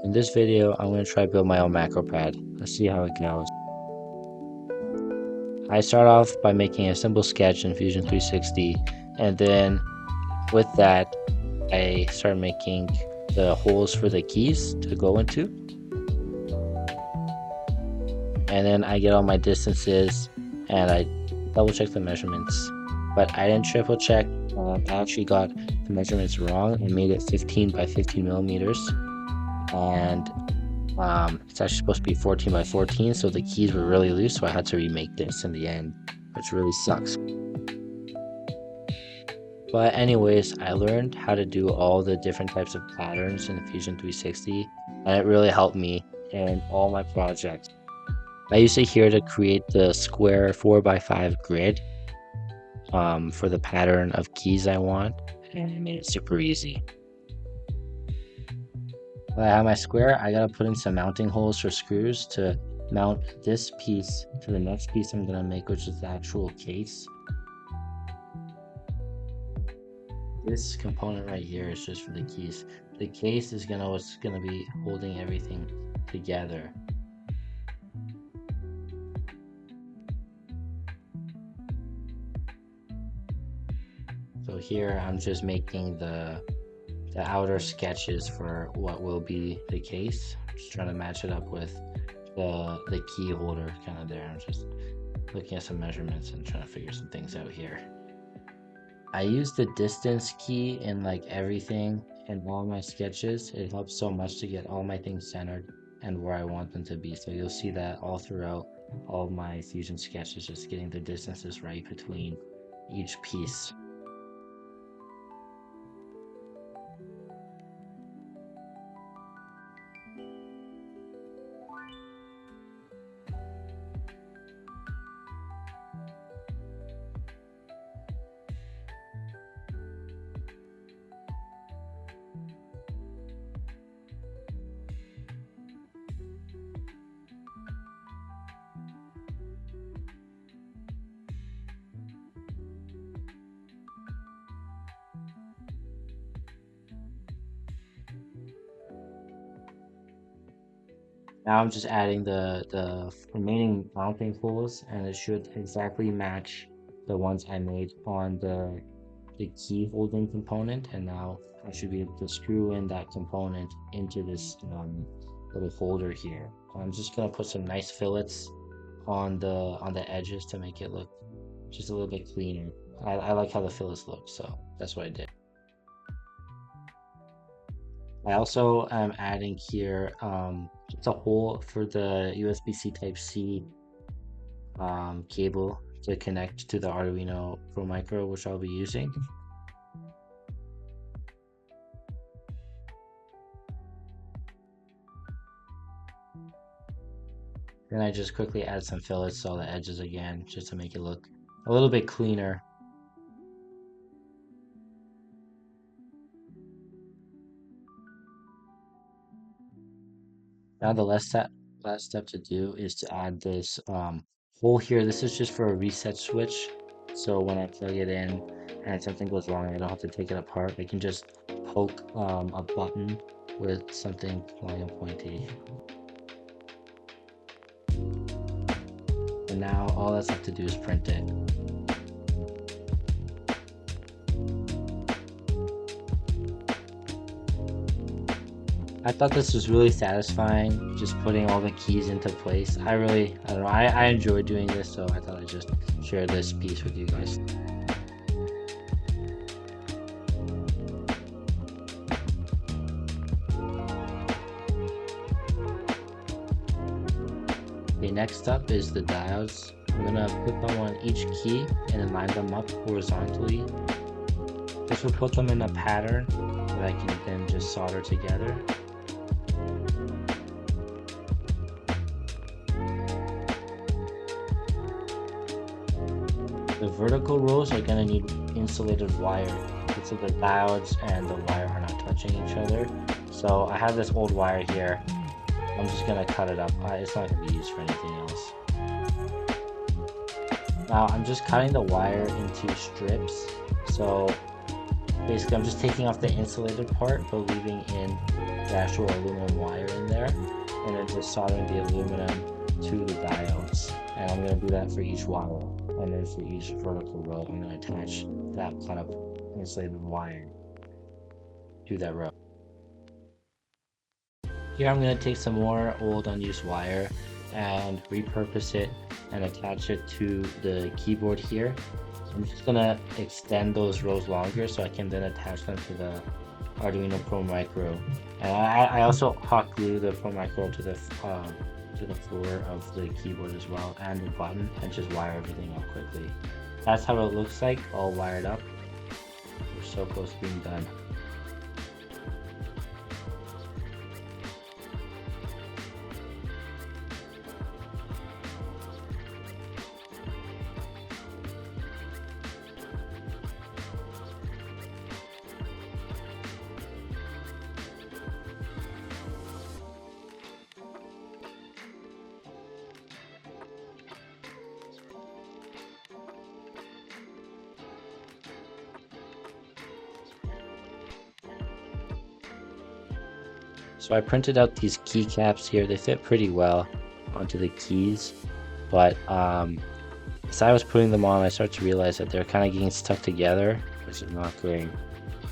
In this video, I'm going to try to build my own Macropad. Let's see how it goes. I start off by making a simple sketch in Fusion 360, and then with that, I start making the holes for the keys to go into. And then I get all my distances and I double check the measurements. But I didn't triple check. I actually got the measurements wrong and made it 15 by 15 millimeters. And it's actually supposed to be 14 by 14, so the keys were really loose, so I had to remake this in the end, which really sucks. But anyways, I learned how to do all the different types of patterns in Fusion 360, and it really helped me in all my projects. I used it here to create the square 4x5 grid for the pattern of keys I want, and it made it super easy. When I have my square, I gotta put in some mounting holes for screws to mount this piece to the next piece I'm gonna make, which is the actual case. This component right here is just for the keys. The case is what's gonna be holding everything together. So here I'm just making the outer sketches for what will be the case. I'm just trying to match it up with the key holder kind of there. I'm just looking at some measurements and trying to figure some things out here. I use the distance key in like everything in all my sketches. It helps so much to get all my things centered and where I want them to be. So you'll see that all throughout all of my Fusion sketches, just getting the distances right between each piece. Now I'm just adding the remaining mounting holes, and it should exactly match the ones I made on the key holding component. And now I should be able to screw in that component into this little holder here. I'm just gonna put some nice fillets on the edges to make it look just a little bit cleaner. I like how the fillets look, so that's what I did. I also am adding here just a hole for the USB-C Type-C cable to connect to the Arduino Pro Micro, which I'll be using. Then I just quickly add some fillets to all the edges again, just to make it look a little bit cleaner. Now the last step to do is to add this hole here. This is just for a reset switch. So when I plug it in and something goes wrong, I don't have to take it apart. I can just poke a button with something long and pointy. And now all that's left to do is print it. I thought this was really satisfying, just putting all the keys into place. I don't know, I enjoy doing this, so I thought I'd just share this piece with you guys. Okay, next up is the diodes. I'm gonna put them on each key and then line them up horizontally. This will put them in a pattern that I can then just solder together. The vertical rows are going to need insulated wire so the diodes and the wire are not touching each other. So I have this old wire here. I'm just going to cut it up. It's not going to be used for anything else. Now I'm just cutting the wire into strips. So basically I'm just taking off the insulated part but leaving in the actual aluminum wire in there, and then just soldering the aluminum to the diodes. And I'm going to do that for each wire, and then for each vertical row I'm going to attach that kind of insulated wire to that row. Here I'm going to take some more old unused wire and repurpose it and attach it to the keyboard here. I'm just going to extend those rows longer so I can then attach them to the Arduino Pro Micro. And I also hot glue the Pro Micro to the floor of the keyboard as well, and the button, and just wire everything up quickly. That's how it looks like, all wired up. We're so close to being done. So I printed out these keycaps here. They fit pretty well onto the keys, but as I was putting them on, I started to realize that they're kind of getting stuck together, which is not great.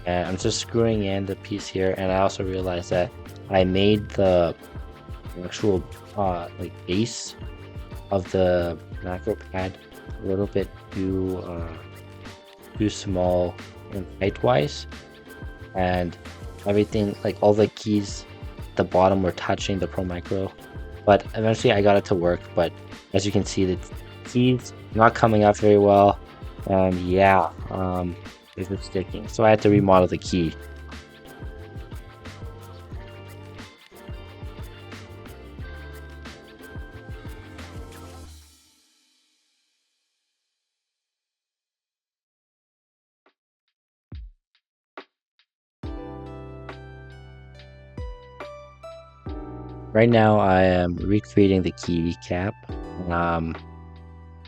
And I'm just screwing in the piece here, and I also realized that I made the actual like base of the Macropad a little bit too small and height wise, and everything, like all the keys the bottom were touching the Pro Micro, but eventually I got it to work. But as you can see, the keys not coming up very well, and yeah, it was sticking, so I had to remodel the key. Right now I am recreating the key cap.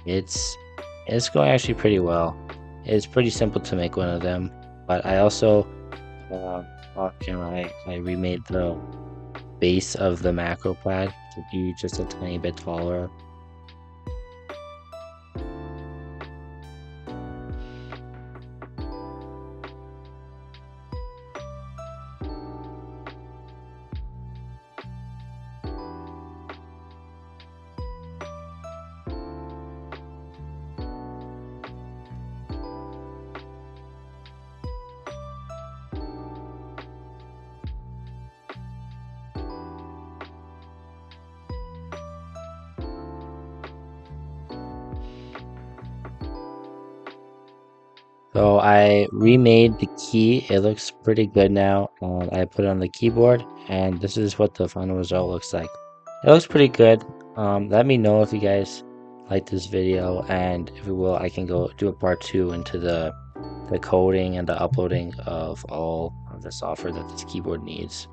It's going actually pretty well. It's pretty simple to make one of them, but I also off camera I remade the base of the Macropad to be just a tiny bit taller. So I remade the key. It looks pretty good now. I put it on the keyboard, and this is what the final result looks like. It looks pretty good. Let me know if you guys like this video, and if you will, I can go do a part 2 into the coding and the uploading of all of the software that this keyboard needs.